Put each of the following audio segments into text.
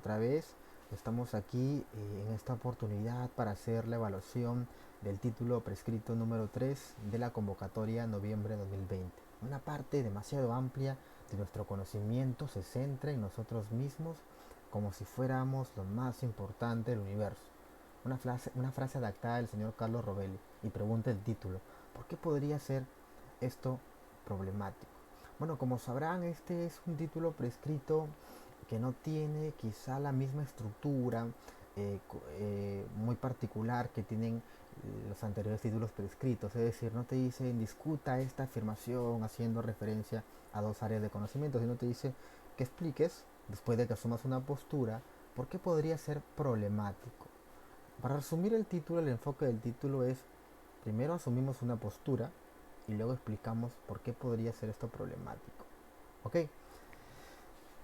otra vez. Estamos aquí en esta oportunidad para hacer la evaluación del título prescrito número 3 de la convocatoria noviembre 2020. Una parte demasiado amplia de nuestro conocimiento se centra en nosotros mismos como si fuéramos lo más importante del universo. Una frase adaptada del señor Carlos Rovelli y pregunta el título: ¿por qué podría ser esto problemático? Bueno, como sabrán, este es un título prescrito que no tiene quizá la misma estructura muy particular que tienen los anteriores títulos prescritos. Es decir, no te dice discuta esta afirmación haciendo referencia a dos áreas de conocimiento, sino te dice que expliques, después de que asumas una postura, por qué podría ser problemático. Para resumir el título, el enfoque del título es: primero asumimos una postura y luego explicamos por qué podría ser esto problemático. ¿Ok?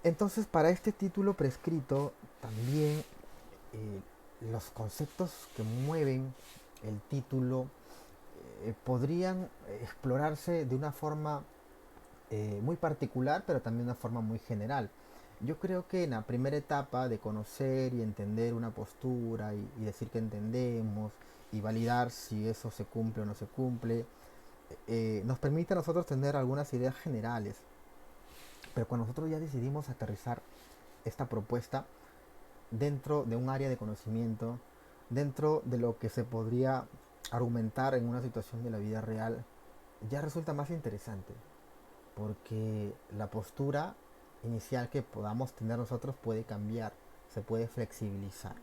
Entonces, para este título prescrito, también eh, los conceptos que mueven el título podrían explorarse de una forma muy particular, pero también de una forma muy general. Yo creo que en la primera etapa de conocer y entender una postura y decir que entendemos y validar si eso se cumple o no se cumple, nos permite a nosotros tener algunas ideas generales. Pero cuando nosotros ya decidimos aterrizar esta propuesta dentro de un área de conocimiento, dentro de lo que se podría argumentar en una situación de la vida real, ya resulta más interesante, porque la postura inicial que podamos tener nosotros puede cambiar, se puede flexibilizar.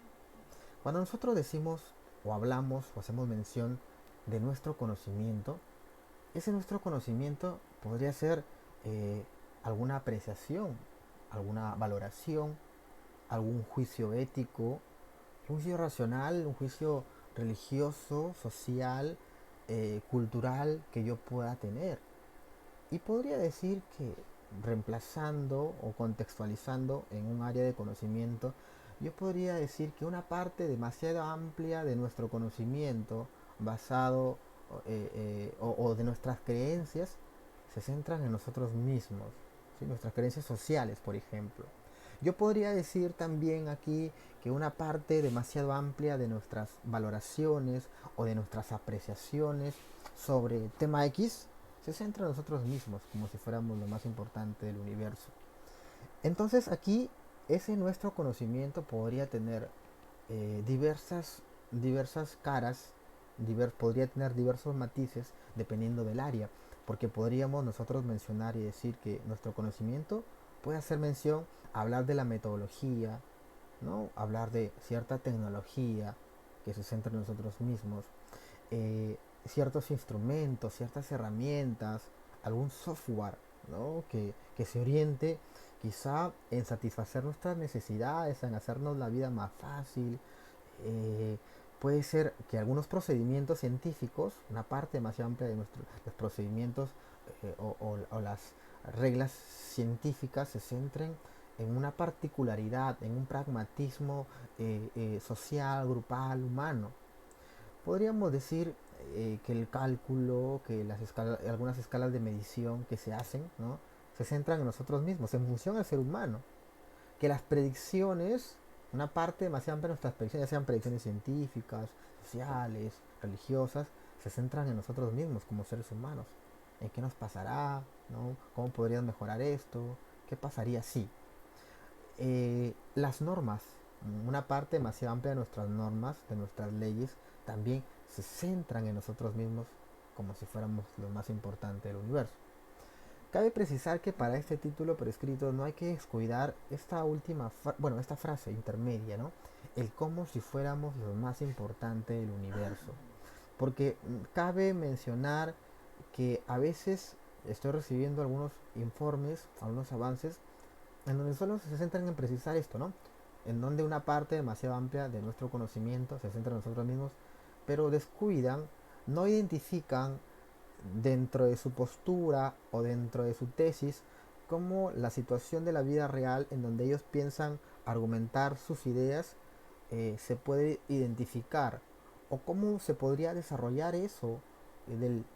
Cuando nosotros decimos o hablamos o hacemos mención de nuestro conocimiento, ese nuestro conocimiento podría ser eh, alguna apreciación, alguna valoración, algún juicio ético, un juicio racional, un juicio religioso, social, cultural que yo pueda tener. Y podría decir que reemplazando o contextualizando en un área de conocimiento, yo podría decir que una parte demasiado amplia de nuestro conocimiento basado o de nuestras creencias se centran en nosotros mismos, ¿sí? Nuestras creencias sociales, por ejemplo. Yo podría decir también aquí que una parte demasiado amplia de nuestras valoraciones o de nuestras apreciaciones sobre tema X se centra en nosotros mismos, como si fuéramos lo más importante del universo. Entonces aquí ese nuestro conocimiento podría tener diversas caras, podría tener diversos matices dependiendo del área, porque podríamos nosotros mencionar y decir que nuestro conocimiento puede hacer mención a hablar de la metodología, ¿no? Hablar de cierta tecnología que se centra en nosotros mismos, ciertos instrumentos, ciertas herramientas, algún software, ¿no? Que se oriente quizá en satisfacer nuestras necesidades, en hacernos la vida más fácil. eh, Puede ser que algunos procedimientos científicos, una parte demasiado amplia de los procedimientos o las reglas científicas se centren en una particularidad, en un pragmatismo social, grupal, humano. Podríamos decir que el cálculo, que algunas escalas de medición que se hacen, ¿no? Se centran en nosotros mismos, en función al ser humano. Que las predicciones, una parte demasiado amplia de nuestras predicciones, ya sean predicciones científicas, sociales, religiosas, se centran en nosotros mismos como seres humanos. ¿En qué nos pasará? ¿No? ¿Cómo podríamos mejorar esto? ¿Qué pasaría si? Las normas, una parte demasiado amplia de nuestras normas, de nuestras leyes, también se centran en nosotros mismos como si fuéramos lo más importante del universo. Cabe precisar que para este título prescrito no hay que descuidar esta esta frase intermedia, ¿no? El como si fuéramos lo más importante del universo. Porque cabe mencionar que a veces estoy recibiendo algunos informes, algunos avances en donde solo se centran en precisar esto, ¿no? En donde una parte demasiado amplia de nuestro conocimiento se centra en nosotros mismos, pero descuidan, no identifican dentro de su postura o dentro de su tesis como la situación de la vida real en donde ellos piensan argumentar sus ideas se puede identificar o cómo se podría desarrollar eso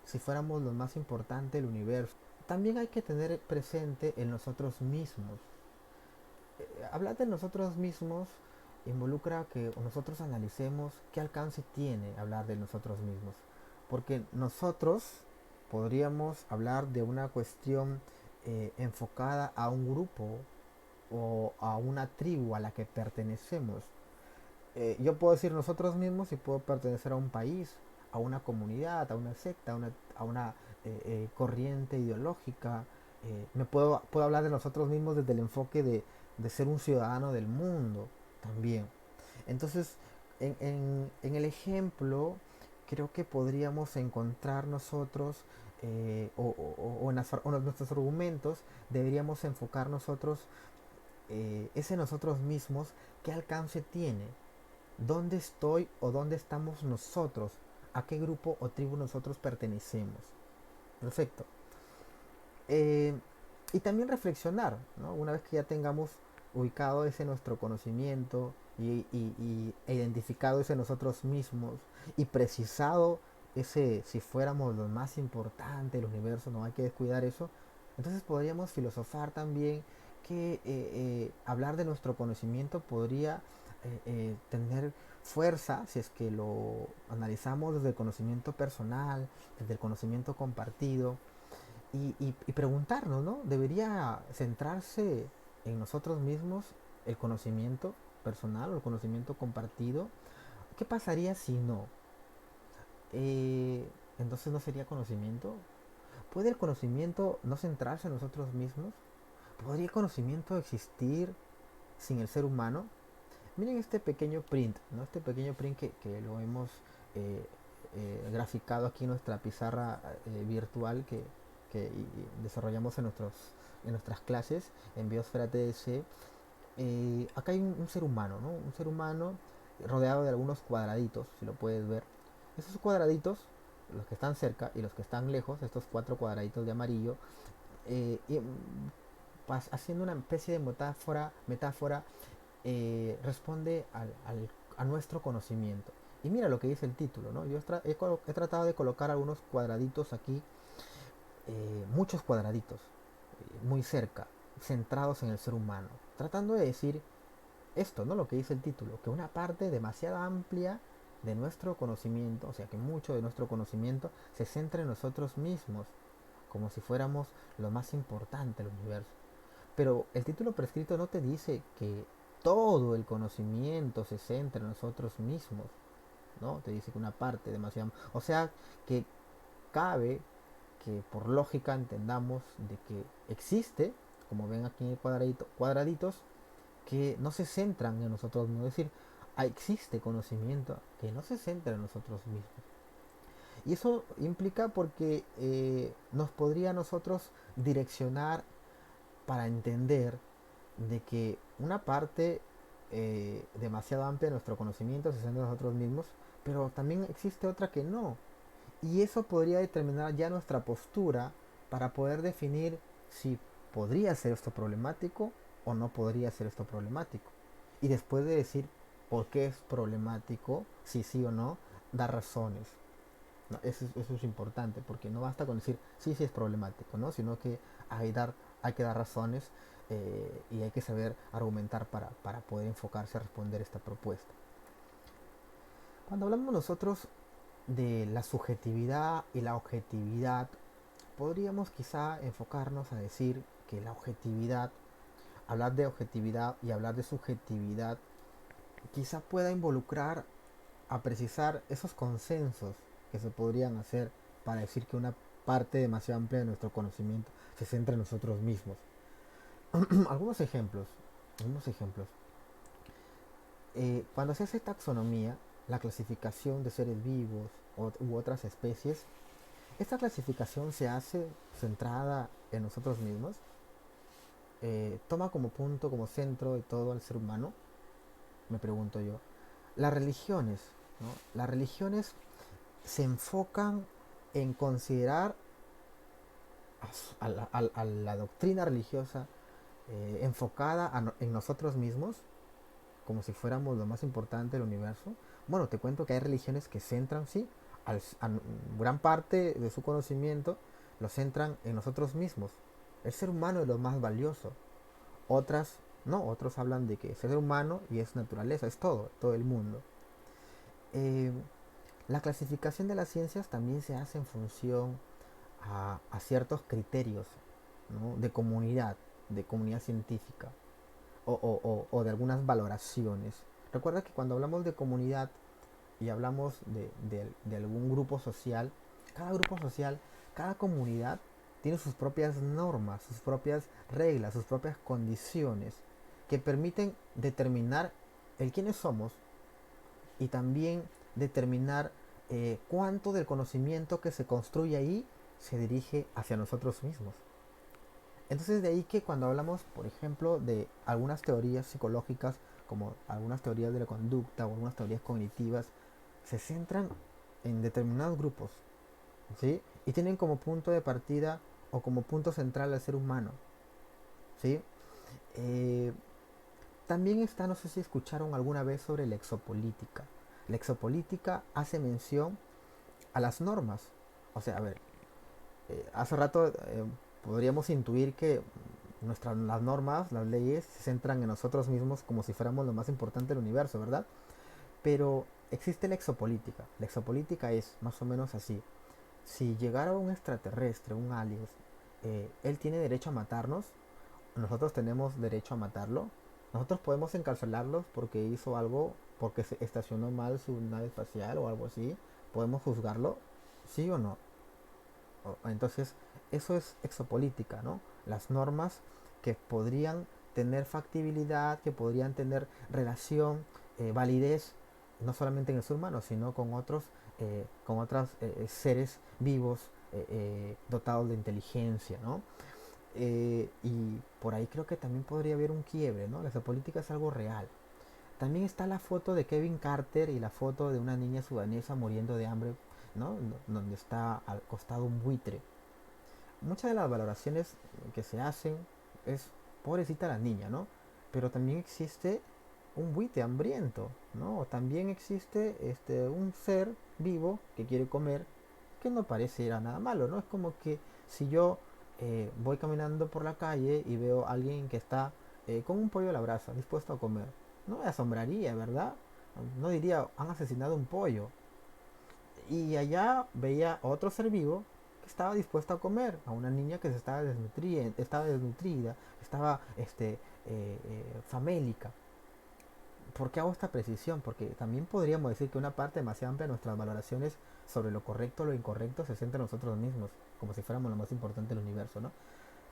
si fuéramos lo más importante del universo. También hay que tener presente en nosotros mismos hablar de nosotros mismos involucra que nosotros analicemos qué alcance tiene hablar de nosotros mismos. Porque nosotros podríamos hablar de una cuestión enfocada a un grupo o a una tribu a la que pertenecemos. Yo puedo decir nosotros mismos y puedo pertenecer a un país, a una comunidad, a una secta, a una corriente ideológica. Puedo hablar de nosotros mismos desde el enfoque de ser un ciudadano del mundo también. Entonces, en el ejemplo, creo que podríamos encontrar nosotros, o en nuestros argumentos, deberíamos enfocar nosotros, ese nosotros mismos, qué alcance tiene, dónde estoy o dónde estamos nosotros, a qué grupo o tribu nosotros pertenecemos. Perfecto. Eh, y también reflexionar, ¿no? Una vez que ya tengamos ubicado ese nuestro conocimiento e identificado ese nosotros mismos y precisado ese si fuéramos lo más importante del universo, no hay que descuidar eso, entonces podríamos filosofar también que hablar de nuestro conocimiento podría tener fuerza si es que lo analizamos desde el conocimiento personal, desde el conocimiento compartido, y preguntarnos, ¿no? ¿Debería centrarse en nosotros mismos el conocimiento personal o el conocimiento compartido? ¿Qué pasaría si no? Eh, entonces no sería conocimiento. ¿Puede el conocimiento no centrarse en nosotros mismos? ¿Podría el conocimiento existir sin el ser humano? Miren este pequeño print, ¿no? Este pequeño print que lo hemos eh, graficado aquí en nuestra pizarra virtual que desarrollamos en nuestras clases en Biosfera TS. Acá hay un ser humano, ¿no? Un ser humano rodeado de algunos cuadraditos, si lo puedes ver. Esos cuadraditos, los que están cerca y los que están lejos, estos cuatro cuadraditos de amarillo, y, haciendo una especie de metáfora responde a nuestro conocimiento. Y mira lo que dice el título, ¿no? Yo he tratado de colocar algunos cuadraditos aquí, muchos cuadraditos, muy cerca, centrados en el ser humano, tratando de decir esto, ¿no? Lo que dice el título, que una parte demasiado amplia de nuestro conocimiento, o sea, que mucho de nuestro conocimiento se centra en nosotros mismos, como si fuéramos lo más importante del universo. Pero el título prescrito no te dice que todo el conocimiento se centra en nosotros mismos, ¿no? Te dice que una parte demasiado... O sea, que cabe que por lógica entendamos de que existe, como ven aquí en el cuadraditos, que no se centran en nosotros mismos. Es decir, existe conocimiento que no se centra en nosotros mismos. Y eso implica porque nos podría a nosotros direccionar para entender de que una parte demasiado amplia de nuestro conocimiento se centra en nosotros mismos, pero también existe otra que no. Y eso podría determinar ya nuestra postura para poder definir si podría ser esto problemático o no podría ser esto problemático. Y después de decir por qué es problemático, si sí o no, dar razones. No, eso es importante, porque no basta con decir sí, sí es problemático, ¿no? Sino que hay que dar razones, y hay que saber argumentar para poder enfocarse a responder esta propuesta. Cuando hablamos nosotros de la subjetividad y la objetividad, podríamos quizá enfocarnos a decir que la objetividad, hablar de objetividad y hablar de subjetividad, quizá pueda involucrar a precisar esos consensos que se podrían hacer para decir que una parte demasiado amplia de nuestro conocimiento se centra en nosotros mismos. algunos ejemplos, algunos ejemplos. Cuando se hace taxonomía, la clasificación de seres vivos u otras especies, esta clasificación se hace centrada en nosotros mismos, toma como punto, como centro de todo al ser humano, me pregunto yo. Las religiones, ¿no? Las religiones se enfocan en considerar a la doctrina religiosa enfocada en nosotros mismos, como si fuéramos lo más importante del universo. Bueno, te cuento que hay religiones que centran, sí, gran parte de su conocimiento lo centran en nosotros mismos. El ser humano es lo más valioso. Otras ¿no? Otros hablan de que es ser humano y es naturaleza, es todo, todo el mundo. Eh, la clasificación de las ciencias también se hace en función a ciertos criterios, ¿no? De comunidad científica o de algunas valoraciones. Recuerda que cuando hablamos de comunidad y hablamos de algún grupo social, cada comunidad tiene sus propias normas, sus propias reglas, sus propias condiciones que permiten determinar el quiénes somos y también determinar cuánto del conocimiento que se construye ahí se dirige hacia nosotros mismos. Entonces de ahí que cuando hablamos, por ejemplo, de algunas teorías psicológicas, como algunas teorías de la conducta o algunas teorías cognitivas, se centran en determinados grupos, ¿sí? Y tienen como punto de partida o como punto central al ser humano, ¿sí? Eh, También está, no sé si escucharon alguna vez sobre la exopolítica. La exopolítica hace mención a las normas. O sea, a ver, hace rato podríamos intuir que las normas, las leyes, se centran en nosotros mismos como si fuéramos lo más importante del universo, ¿verdad? Pero existe la exopolítica. La exopolítica es más o menos así. Si llegara un extraterrestre, un alien, él tiene derecho a matarnos, nosotros tenemos derecho a matarlo. Nosotros podemos encarcelarlos porque hizo algo, porque se estacionó mal su nave espacial o algo así. Podemos juzgarlo, sí o no. Entonces, eso es exopolítica, ¿no? Las normas que podrían tener factibilidad, que podrían tener relación, validez, no solamente en el ser humano, sino con otros seres vivos dotados de inteligencia, ¿no? Y por ahí creo que también podría haber un quiebre, ¿no? La exopolítica es algo real. También está la foto de Kevin Carter y la foto de una niña sudanesa muriendo de hambre, ¿no? Donde está al costado un buitre. Muchas de las valoraciones que se hacen es pobrecita la niña, ¿no? Pero también existe un buitre hambriento, ¿no? También existe un ser vivo que quiere comer, que no parece ir a nada malo, ¿no? Es como que si yo voy caminando por la calle y veo a alguien que está con un pollo a la brasa, dispuesto a comer, no me asombraría, ¿verdad? No diría, han asesinado un pollo, y allá veía a otro ser vivo que estaba dispuesto a comer, a una niña que se estaba desnutrida, estaba famélica. ¿Por qué hago esta precisión? Porque también podríamos decir que una parte demasiado amplia de nuestras valoraciones sobre lo correcto o lo incorrecto se centra en nosotros mismos, como si fuéramos lo más importante del universo, ¿no?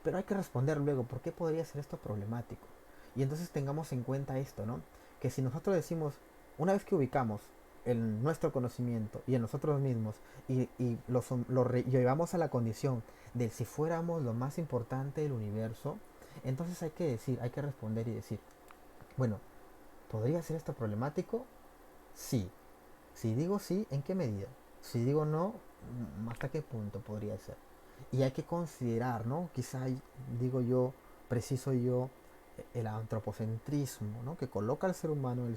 Pero hay que responder luego, ¿por qué podría ser esto problemático? Y entonces tengamos en cuenta esto, ¿no? Que si nosotros decimos, una vez que ubicamos en nuestro conocimiento y en nosotros mismos y llevamos a la condición de si fuéramos lo más importante del universo, entonces hay que decir, hay que responder y decir, bueno, ¿podría ser esto problemático? Sí. Si digo sí, ¿en qué medida? Si digo no, ¿hasta qué punto podría ser? Y hay que considerar, ¿no? Quizá, digo yo, preciso yo, el antropocentrismo, ¿no? Que coloca al ser humano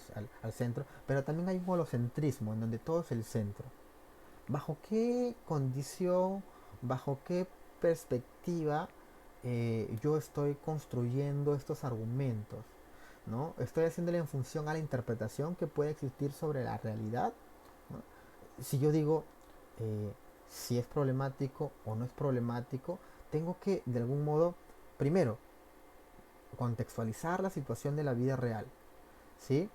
al centro, pero también hay un holocentrismo en donde todo es el centro. ¿Bajo qué condición, bajo qué perspectiva yo estoy construyendo estos argumentos? ¿No? Estoy haciéndole en función a la interpretación que puede existir sobre la realidad, ¿no? Si yo digo eh, si es problemático o no es problemático, tengo que de algún modo, primero, contextualizar la situación de la vida real, ¿sí?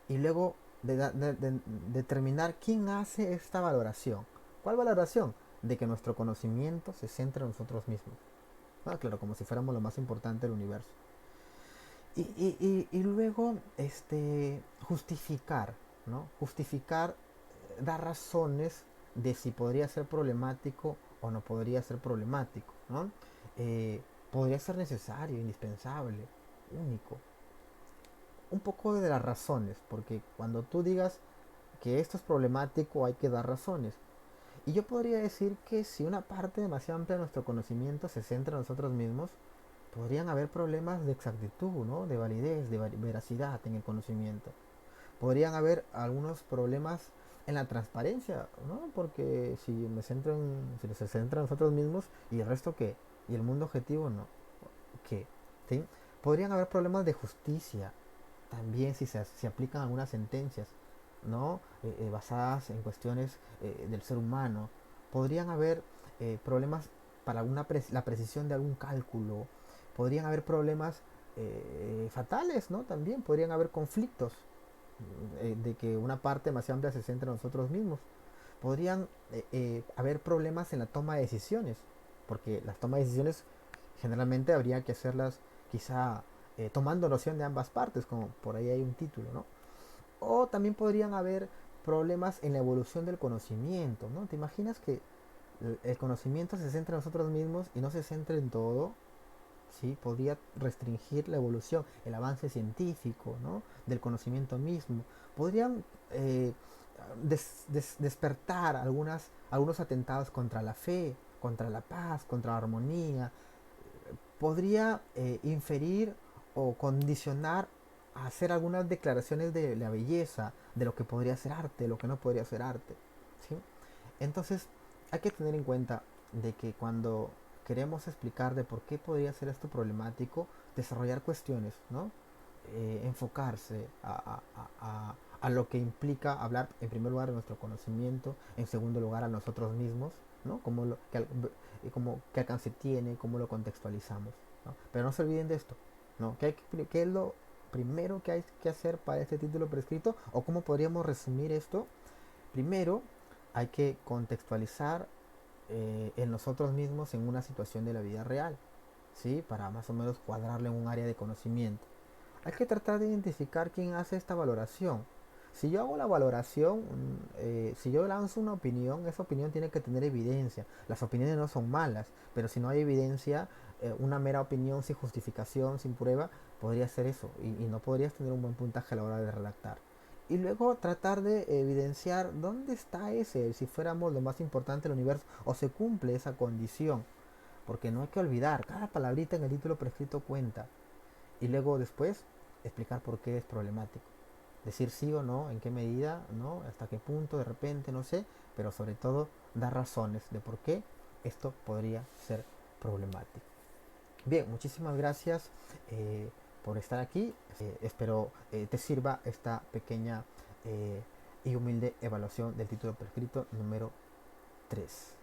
Y luego determinar quién hace esta valoración. ¿Cuál valoración? De que nuestro conocimiento se centra en nosotros mismos. Ah, claro, como si fuéramos lo más importante del universo. Y luego justificar, ¿no? Justificar, dar razones de si podría ser problemático o no podría ser problemático, ¿no? Podría ser necesario, indispensable, único. Un poco de las razones, porque cuando tú digas que esto es problemático hay que dar razones. Y yo podría decir que si una parte demasiado amplia de nuestro conocimiento se centra en nosotros mismos, podrían haber problemas de exactitud, ¿no? De validez, de veracidad en el conocimiento. Podrían haber algunos problemas en la transparencia, ¿no? Porque si se centra en nosotros mismos y el resto qué, y el mundo objetivo no, ¿qué? ¿Sí? Podrían haber problemas de justicia también si se aplican algunas sentencias, ¿no? Basadas en cuestiones del ser humano. Podrían haber problemas para la precisión de algún cálculo. Podrían haber problemas fatales, ¿no? También podrían haber conflictos de que una parte más amplia se centra en nosotros mismos. Podrían haber problemas en la toma de decisiones, porque las tomas de decisiones generalmente habría que hacerlas quizá tomando noción de ambas partes, como por ahí hay un título, ¿no? O también podrían haber problemas en la evolución del conocimiento, ¿no? ¿Te imaginas que el conocimiento se centra en nosotros mismos y no se centra en todo? ¿Sí? Podría restringir la evolución, el avance científico, ¿no? Del conocimiento mismo. Podrían despertar algunos atentados contra la fe, contra la paz, contra la armonía. Podría inferir o condicionar a hacer algunas declaraciones de la belleza, de lo que podría ser arte, de lo que no podría ser arte. ¿Sí? Entonces, hay que tener en cuenta de que cuando queremos explicar de por qué podría ser esto problemático, desarrollar cuestiones, ¿no? Enfocarse a lo que implica hablar en primer lugar de nuestro conocimiento, en segundo lugar a nosotros mismos, ¿no? Como qué alcance tiene, cómo lo contextualizamos, ¿no? Pero no se olviden de esto, ¿no? ¿Qué es lo primero que hay que hacer para este título prescrito? ¿O cómo podríamos resumir esto? Primero, hay que contextualizar en nosotros mismos en una situación de la vida real, ¿sí? Para más o menos cuadrarlo en un área de conocimiento. Hay que tratar de identificar quién hace esta valoración. Si yo hago la valoración, si yo lanzo una opinión, esa opinión tiene que tener evidencia. Las opiniones no son malas, pero si no hay evidencia, una mera opinión sin justificación, sin prueba, podría ser eso y no podrías tener un buen puntaje a la hora de redactar. Y luego tratar de evidenciar dónde está ese, si fuéramos lo más importante del universo, o se cumple esa condición. Porque no hay que olvidar, cada palabrita en el título prescrito cuenta. Y luego después explicar por qué es problemático. Decir sí o no, en qué medida, ¿no? Hasta qué punto, de repente, no sé, pero sobre todo dar razones de por qué esto podría ser problemático. Bien, muchísimas gracias por estar aquí. Espero te sirva esta pequeña y humilde evaluación del título prescrito número 3.